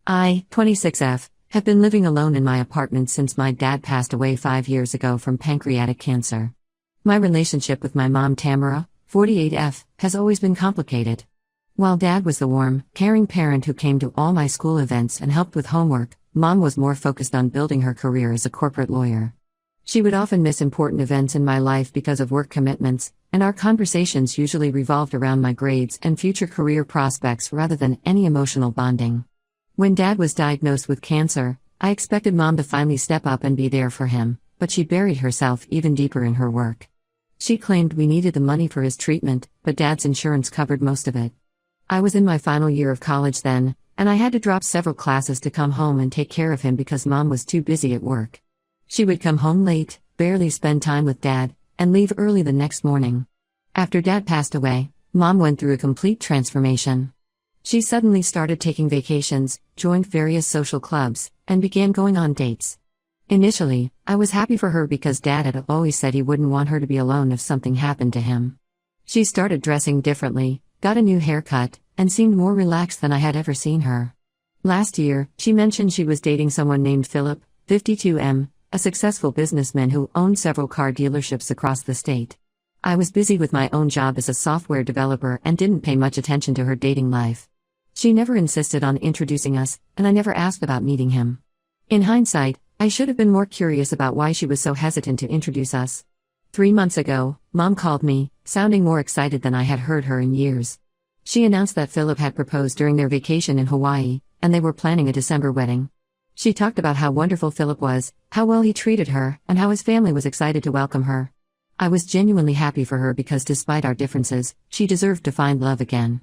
I, 26F, have been living alone in my apartment since my dad passed away 5 years ago from pancreatic cancer. My relationship with my mom Tamara, 48F, has always been complicated. While dad was the warm, caring parent who came to all my school events and helped with homework, mom was more focused on building her career as a corporate lawyer. She would often miss important events in my life because of work commitments, and our conversations usually revolved around my grades and future career prospects rather than any emotional bonding. When dad was diagnosed with cancer, I expected mom to finally step up and be there for him, but she buried herself even deeper in her work. She claimed we needed the money for his treatment, but dad's insurance covered most of it. I was in my final year of college then, and I had to drop several classes to come home and take care of him because mom was too busy at work. She would come home late, barely spend time with dad, and leave early the next morning. After dad passed away, mom went through a complete transformation. She suddenly started taking vacations, joined various social clubs, and began going on dates. Initially, I was happy for her because dad had always said he wouldn't want her to be alone if something happened to him. She started dressing differently, got a new haircut, and seemed more relaxed than I had ever seen her. Last year, she mentioned she was dating someone named Philip, 52M, a successful businessman who owned several car dealerships across the state. I was busy with my own job as a software developer and didn't pay much attention to her dating life. She never insisted on introducing us, and I never asked about meeting him. In hindsight, I should have been more curious about why she was so hesitant to introduce us. 3 months ago, mom called me, sounding more excited than I had heard her in years. She announced that Philip had proposed during their vacation in Hawaii, and they were planning a December wedding. She talked about how wonderful Philip was, how well he treated her, and how his family was excited to welcome her. I was genuinely happy for her because despite our differences, she deserved to find love again.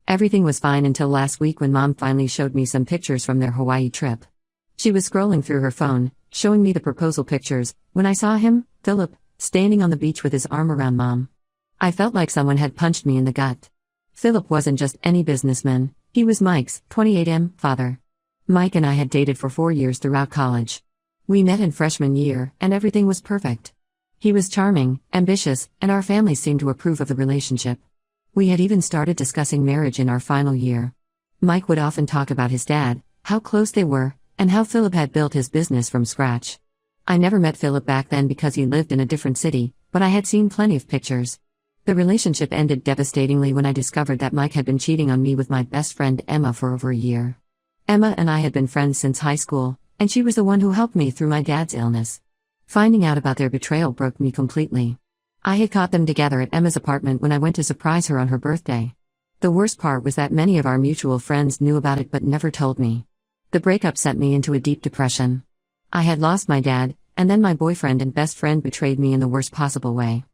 Everything was fine until last week when mom finally showed me some pictures from their Hawaii trip. She was scrolling through her phone, showing me the proposal pictures, when I saw him, Philip, standing on the beach with his arm around mom. I felt like someone had punched me in the gut. Philip wasn't just any businessman, he was Mike's, 28M, father. Mike and I had dated for 4 years throughout college. We met in freshman year, and everything was perfect. He was charming, ambitious, and our families seemed to approve of the relationship. We had even started discussing marriage in our final year. Mike would often talk about his dad, how close they were, and how Philip had built his business from scratch. I never met Philip back then because he lived in a different city, but I had seen plenty of pictures. The relationship ended devastatingly when I discovered that Mike had been cheating on me with my best friend Emma for over a year. Emma and I had been friends since high school, and she was the one who helped me through my dad's illness. Finding out about their betrayal broke me completely. I had caught them together at Emma's apartment when I went to surprise her on her birthday. The worst part was that many of our mutual friends knew about it but never told me. The breakup sent me into a deep depression. I had lost my dad, and then my boyfriend and best friend betrayed me in the worst possible way.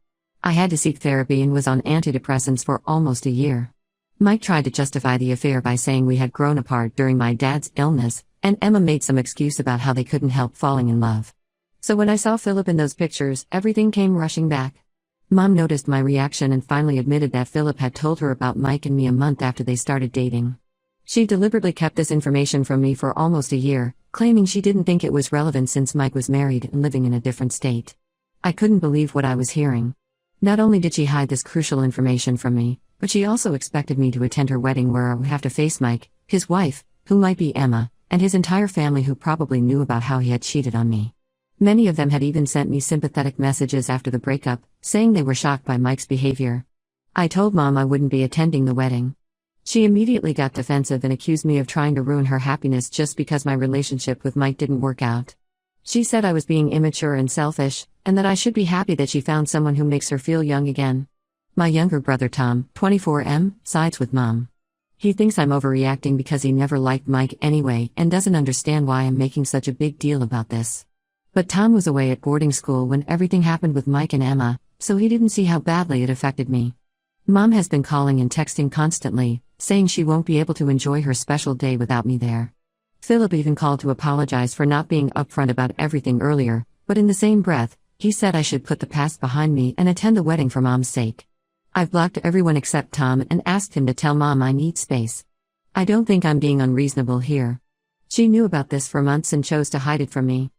I had to seek therapy and was on antidepressants for almost a year. Mike tried to justify the affair by saying we had grown apart during my dad's illness, and Emma made some excuse about how they couldn't help falling in love. So when I saw Philip in those pictures, everything came rushing back. Mom noticed my reaction and finally admitted that Philip had told her about Mike and me a month after they started dating. She deliberately kept this information from me for almost a year, claiming she didn't think it was relevant since Mike was married and living in a different state. I couldn't believe what I was hearing. Not only did she hide this crucial information from me, but she also expected me to attend her wedding where I would have to face Mike, his wife, who might be Emma, and his entire family who probably knew about how he had cheated on me. Many of them had even sent me sympathetic messages after the breakup, saying they were shocked by Mike's behavior. I told Mom I wouldn't be attending the wedding. She immediately got defensive and accused me of trying to ruin her happiness just because my relationship with Mike didn't work out. She said I was being immature and selfish, and that I should be happy that she found someone who makes her feel young again. My younger brother Tom, 24M, sides with Mom. He thinks I'm overreacting because he never liked Mike anyway and doesn't understand why I'm making such a big deal about this. But Tom was away at boarding school when everything happened with Mike and Emma, so he didn't see how badly it affected me. Mom has been calling and texting constantly, saying she won't be able to enjoy her special day without me there. Philip even called to apologize for not being upfront about everything earlier, but in the same breath, he said I should put the past behind me and attend the wedding for Mom's sake. I've blocked everyone except Tom and asked him to tell Mom I need space. I don't think I'm being unreasonable here. She knew about this for months and chose to hide it from me.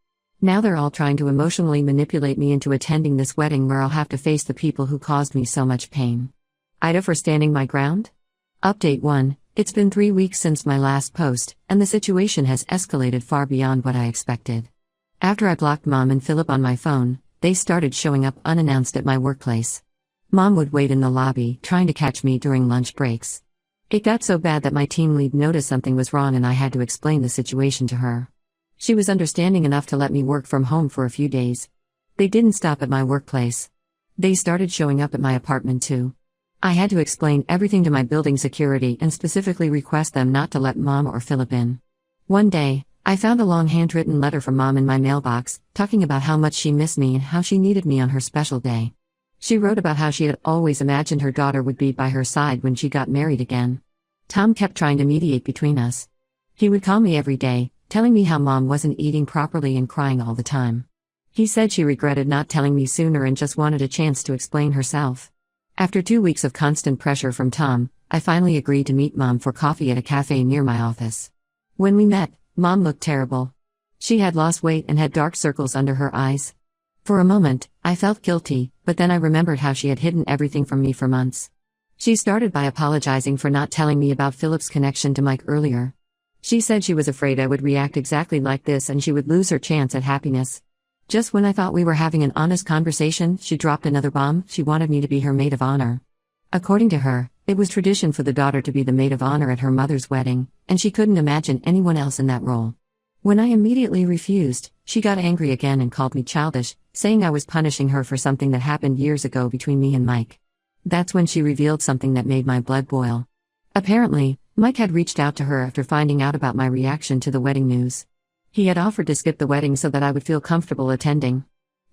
Now they're all trying to emotionally manipulate me into attending this wedding where I'll have to face the people who caused me so much pain. Ida for standing my ground? Update 1. It's been 3 weeks since my last post, and the situation has escalated far beyond what I expected. After I blocked Mom and Philip on my phone, they started showing up unannounced at my workplace. Mom would wait in the lobby, trying to catch me during lunch breaks. It got so bad that my team lead noticed something was wrong and I had to explain the situation to her. She was understanding enough to let me work from home for a few days. They didn't stop at my workplace. They started showing up at my apartment too. I had to explain everything to my building security and specifically request them not to let Mom or Philip in. One day, I found a long handwritten letter from Mom in my mailbox, talking about how much she missed me and how she needed me on her special day. She wrote about how she had always imagined her daughter would be by her side when she got married again. Tom kept trying to mediate between us. He would call me every day, telling me how Mom wasn't eating properly and crying all the time. He said she regretted not telling me sooner and just wanted a chance to explain herself. After 2 weeks of constant pressure from Tom, I finally agreed to meet Mom for coffee at a cafe near my office. When we met, Mom looked terrible. She had lost weight and had dark circles under her eyes. For a moment, I felt guilty, but then I remembered how she had hidden everything from me for months. She started by apologizing for not telling me about Philip's connection to Mike earlier. She said she was afraid I would react exactly like this and she would lose her chance at happiness. Just when I thought we were having an honest conversation, she dropped another bomb. She wanted me to be her maid of honor. According to her, it was tradition for the daughter to be the maid of honor at her mother's wedding, and she couldn't imagine anyone else in that role. When I immediately refused, she got angry again and called me childish, saying I was punishing her for something that happened years ago between me and Mike. That's when she revealed something that made my blood boil. Apparently, Mike had reached out to her after finding out about my reaction to the wedding news. He had offered to skip the wedding so that I would feel comfortable attending.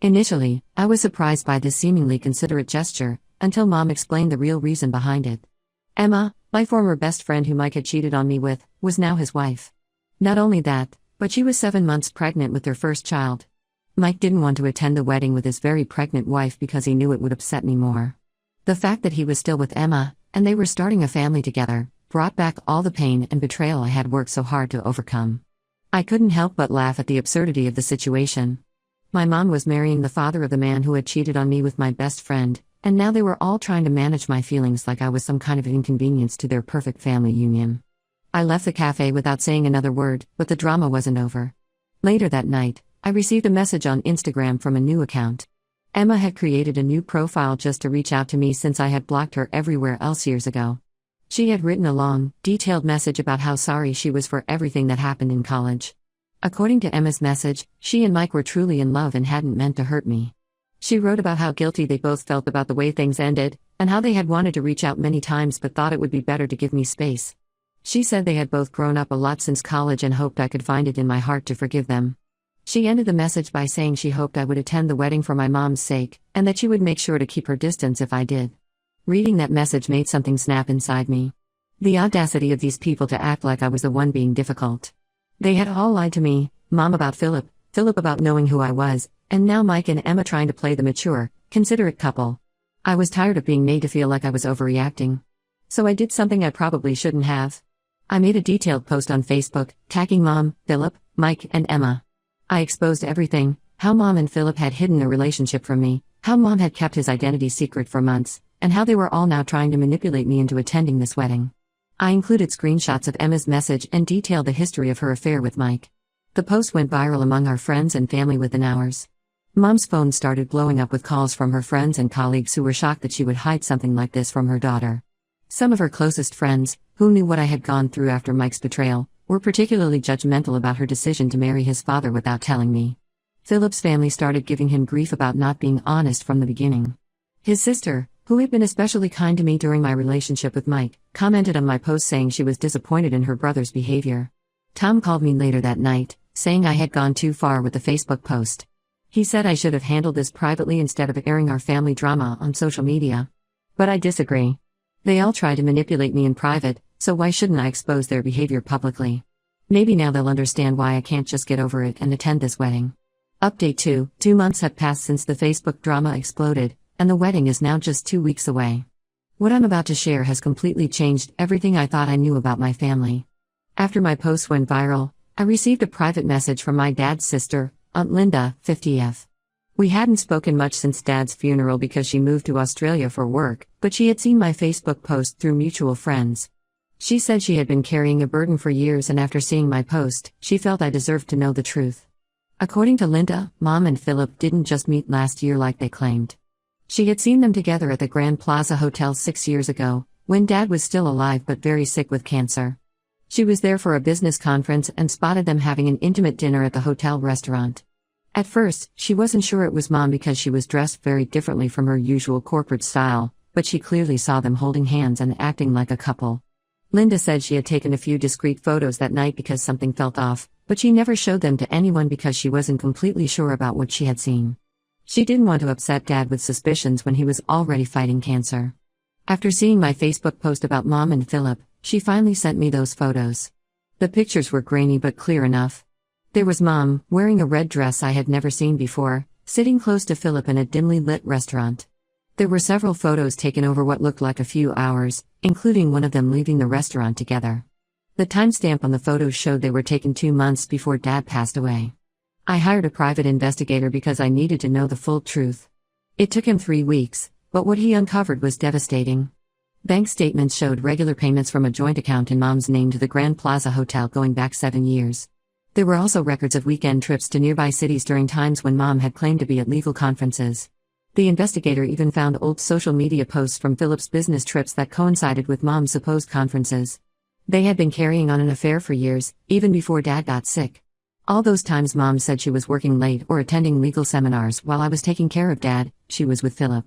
Initially, I was surprised by this seemingly considerate gesture, until Mom explained the real reason behind it. Emma, my former best friend who Mike had cheated on me with, was now his wife. Not only that, but she was 7 months pregnant with their first child. Mike didn't want to attend the wedding with his very pregnant wife because he knew it would upset me more. The fact that he was still with Emma, and they were starting a family together, brought back all the pain and betrayal I had worked so hard to overcome. I couldn't help but laugh at the absurdity of the situation. My mom was marrying the father of the man who had cheated on me with my best friend, and now they were all trying to manage my feelings like I was some kind of inconvenience to their perfect family union. I left the cafe without saying another word, but the drama wasn't over. Later that night, I received a message on Instagram from a new account. Emma had created a new profile just to reach out to me since I had blocked her everywhere else years ago. She had written a long, detailed message about how sorry she was for everything that happened in college. According to Emma's message, she and Mike were truly in love and hadn't meant to hurt me. She wrote about how guilty they both felt about the way things ended, and how they had wanted to reach out many times but thought it would be better to give me space. She said they had both grown up a lot since college and hoped I could find it in my heart to forgive them. She ended the message by saying she hoped I would attend the wedding for my mom's sake, and that she would make sure to keep her distance if I did. Reading that message made something snap inside me. The audacity of these people to act like I was the one being difficult. They had all lied to me, Mom about Philip, Philip about knowing who I was, and now Mike and Emma trying to play the mature, considerate couple. I was tired of being made to feel like I was overreacting. So I did something I probably shouldn't have. I made a detailed post on Facebook, tagging Mom, Philip, Mike, and Emma. I exposed everything, how Mom and Philip had hidden their relationship from me, how Mom had kept his identity secret for months, and how they were all now trying to manipulate me into attending this wedding. I included screenshots of Emma's message and detailed the history of her affair with Mike. The post went viral among our friends and family within hours. Mom's phone started blowing up with calls from her friends and colleagues who were shocked that she would hide something like this from her daughter. Some of her closest friends, who knew what I had gone through after Mike's betrayal, were particularly judgmental about her decision to marry his father without telling me. Philip's family started giving him grief about not being honest from the beginning. His sister, who had been especially kind to me during my relationship with Mike, commented on my post saying she was disappointed in her brother's behavior. Tom called me later that night, saying I had gone too far with the Facebook post. He said I should have handled this privately instead of airing our family drama on social media. But I disagree. They all try to manipulate me in private, so why shouldn't I expose their behavior publicly? Maybe now they'll understand why I can't just get over it and attend this wedding. Update 2: 2 months have passed since the Facebook drama exploded, and the wedding is now just 2 weeks away. What I'm about to share has completely changed everything I thought I knew about my family. After my post went viral, I received a private message from my dad's sister, Aunt Linda, 50F. We hadn't spoken much since Dad's funeral because she moved to Australia for work, but she had seen my Facebook post through mutual friends. She said she had been carrying a burden for years, and after seeing my post, she felt I deserved to know the truth. According to Linda, Mom and Philip didn't just meet last year like they claimed. She had seen them together at the Grand Plaza Hotel 6 years ago, when Dad was still alive but very sick with cancer. She was there for a business conference and spotted them having an intimate dinner at the hotel restaurant. At first, she wasn't sure it was Mom because she was dressed very differently from her usual corporate style, but she clearly saw them holding hands and acting like a couple. Linda said she had taken a few discreet photos that night because something felt off, but she never showed them to anyone because she wasn't completely sure about what she had seen. She didn't want to upset Dad with suspicions when he was already fighting cancer. After seeing my Facebook post about Mom and Philip, she finally sent me those photos. The pictures were grainy but clear enough. There was Mom, wearing a red dress I had never seen before, sitting close to Philip in a dimly lit restaurant. There were several photos taken over what looked like a few hours, including one of them leaving the restaurant together. The timestamp on the photos showed they were taken 2 months before Dad passed away. I hired a private investigator because I needed to know the full truth. It took him 3 weeks, but what he uncovered was devastating. Bank statements showed regular payments from a joint account in Mom's name to the Grand Plaza Hotel going back 7 years. There were also records of weekend trips to nearby cities during times when Mom had claimed to be at legal conferences. The investigator even found old social media posts from Philip's business trips that coincided with Mom's supposed conferences. They had been carrying on an affair for years, even before Dad got sick. All those times Mom said she was working late or attending legal seminars while I was taking care of Dad, she was with Philip.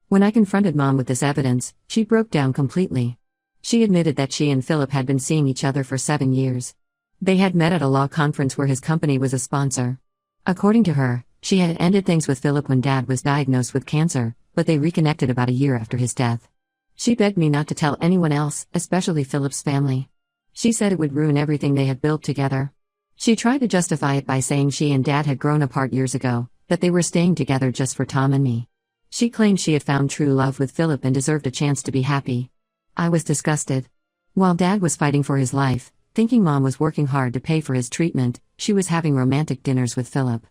When I confronted Mom with this evidence, she broke down completely. She admitted that she and Philip had been seeing each other for 7 years. They had met at a law conference where his company was a sponsor. According to her, she had ended things with Philip when Dad was diagnosed with cancer, but they reconnected about a year after his death. She begged me not to tell anyone else, especially Philip's family. She said it would ruin everything they had built together. She tried to justify it by saying she and Dad had grown apart years ago, that they were staying together just for Tom and me. She claimed she had found true love with Philip and deserved a chance to be happy. I was disgusted. While Dad was fighting for his life, thinking Mom was working hard to pay for his treatment, she was having romantic dinners with Philip.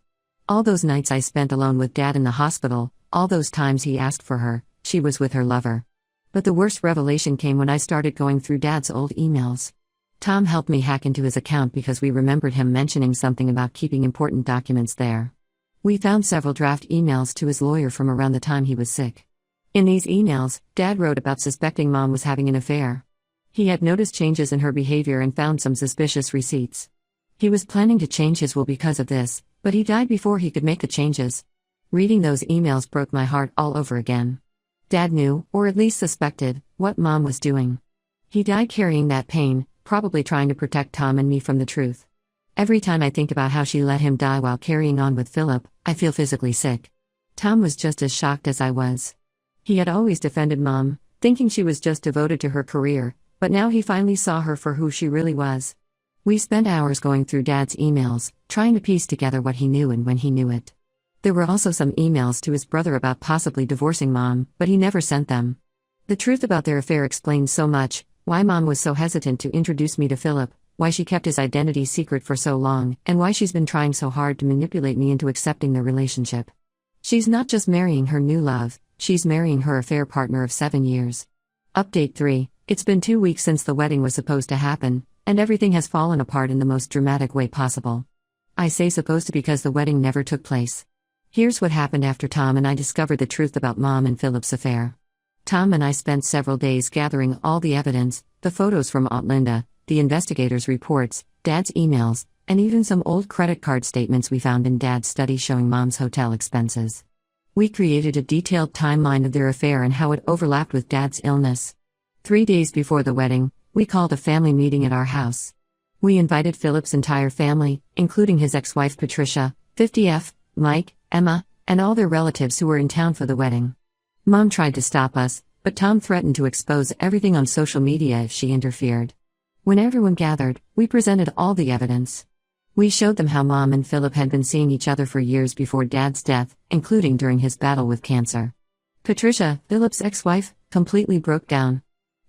All those nights I spent alone with Dad in the hospital, all those times he asked for her, she was with her lover. But the worst revelation came when I started going through Dad's old emails. Tom helped me hack into his account because we remembered him mentioning something about keeping important documents there. We found several draft emails to his lawyer from around the time he was sick. In these emails, Dad wrote about suspecting Mom was having an affair. He had noticed changes in her behavior and found some suspicious receipts. He was planning to change his will because of this, but he died before he could make the changes. Reading those emails broke my heart all over again. Dad knew, or at least suspected, what Mom was doing. He died carrying that pain, probably trying to protect Tom and me from the truth. Every time I think about how she let him die while carrying on with Philip, I feel physically sick. Tom was just as shocked as I was. He had always defended Mom, thinking she was just devoted to her career, but now he finally saw her for who she really was. We spent hours going through Dad's emails, trying to piece together what he knew and when he knew it. There were also some emails to his brother about possibly divorcing Mom, but he never sent them. The truth about their affair explained so much: why Mom was so hesitant to introduce me to Philip, why she kept his identity secret for so long, and why she's been trying so hard to manipulate me into accepting their relationship. She's not just marrying her new love, she's marrying her affair partner of 7 years. Update 3. It's been 2 weeks since the wedding was supposed to happen, and everything has fallen apart in the most dramatic way possible. I say supposed to because the wedding never took place. Here's what happened after Tom and I discovered the truth about Mom and Philip's affair. Tom and I spent several days gathering all the evidence, the photos from Aunt Linda, the investigators' reports, Dad's emails, and even some old credit card statements we found in Dad's study showing Mom's hotel expenses. We created a detailed timeline of their affair and how it overlapped with Dad's illness. 3 days before the wedding, we called a family meeting at our house. We invited Philip's entire family, including his ex-wife Patricia, 50F, Mike, Emma, and all their relatives who were in town for the wedding. Mom tried to stop us, but Tom threatened to expose everything on social media if she interfered. When everyone gathered, we presented all the evidence. We showed them how Mom and Philip had been seeing each other for years before Dad's death, including during his battle with cancer. Patricia, Philip's ex-wife, completely broke down.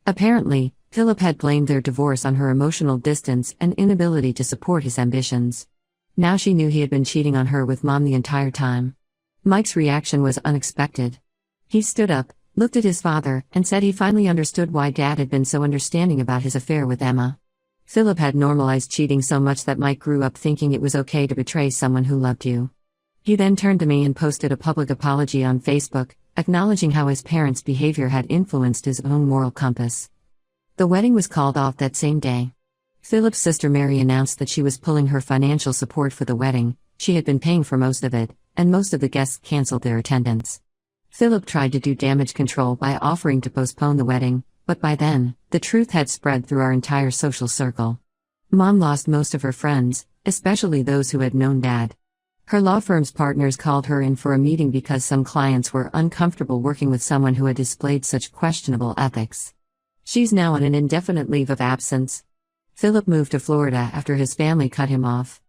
Apparently, Philip had blamed their divorce on her emotional distance and inability to support his ambitions. Now she knew he had been cheating on her with Mom the entire time. Mike's reaction was unexpected. He stood up, looked at his father, and said he finally understood why Dad had been so understanding about his affair with Emma. Philip had normalized cheating so much that Mike grew up thinking it was okay to betray someone who loved you. He then turned to me and posted a public apology on Facebook, acknowledging how his parents' behavior had influenced his own moral compass. The wedding was called off that same day. Philip's sister Mary announced that she was pulling her financial support for the wedding. She had been paying for most of it, and most of the guests canceled their attendance. Philip tried to do damage control by offering to postpone the wedding, but by then, the truth had spread through our entire social circle. Mom lost most of her friends, especially those who had known Dad. Her law firm's partners called her in for a meeting because some clients were uncomfortable working with someone who had displayed such questionable ethics. She's now on an indefinite leave of absence. Philip moved to Florida after his family cut him off.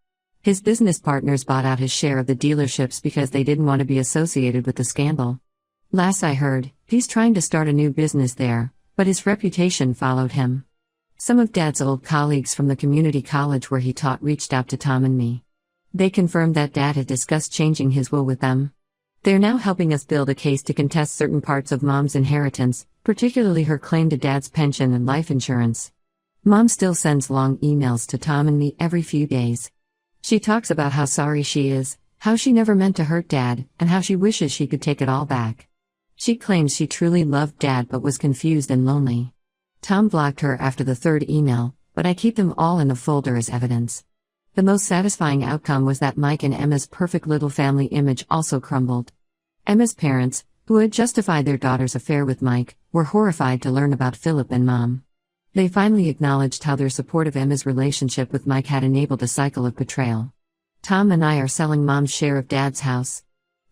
His business partners bought out his share of the dealerships because they didn't want to be associated with the scandal. Last I heard, he's trying to start a new business there, but his reputation followed him. Some of Dad's old colleagues from the community college where he taught reached out to Tom and me. They confirmed that Dad had discussed changing his will with them. They're now helping us build a case to contest certain parts of Mom's inheritance, particularly her claim to Dad's pension and life insurance. Mom still sends long emails to Tom and me every few days. She talks about how sorry she is, how she never meant to hurt Dad, and how she wishes she could take it all back. She claims she truly loved Dad but was confused and lonely. Tom blocked her after the third email, but I keep them all in a folder as evidence. The most satisfying outcome was that Mike and Emma's perfect little family image also crumbled. Emma's parents, who had justified their daughter's affair with Mike, were horrified to learn about Philip and Mom. They finally acknowledged how their support of Emma's relationship with Mike had enabled a cycle of betrayal. Tom and I are selling Mom's share of Dad's house.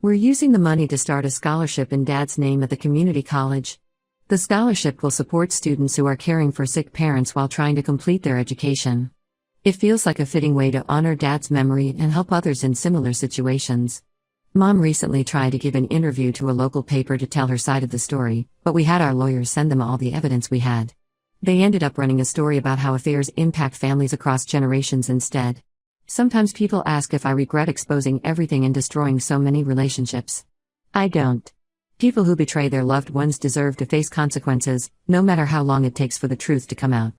We're using the money to start a scholarship in Dad's name at the community college. The scholarship will support students who are caring for sick parents while trying to complete their education. It feels like a fitting way to honor Dad's memory and help others in similar situations. Mom recently tried to give an interview to a local paper to tell her side of the story, but we had our lawyers send them all the evidence we had. They ended up running a story about how affairs impact families across generations instead. Sometimes people ask if I regret exposing everything and destroying so many relationships. I don't. People who betray their loved ones deserve to face consequences, no matter how long it takes for the truth to come out.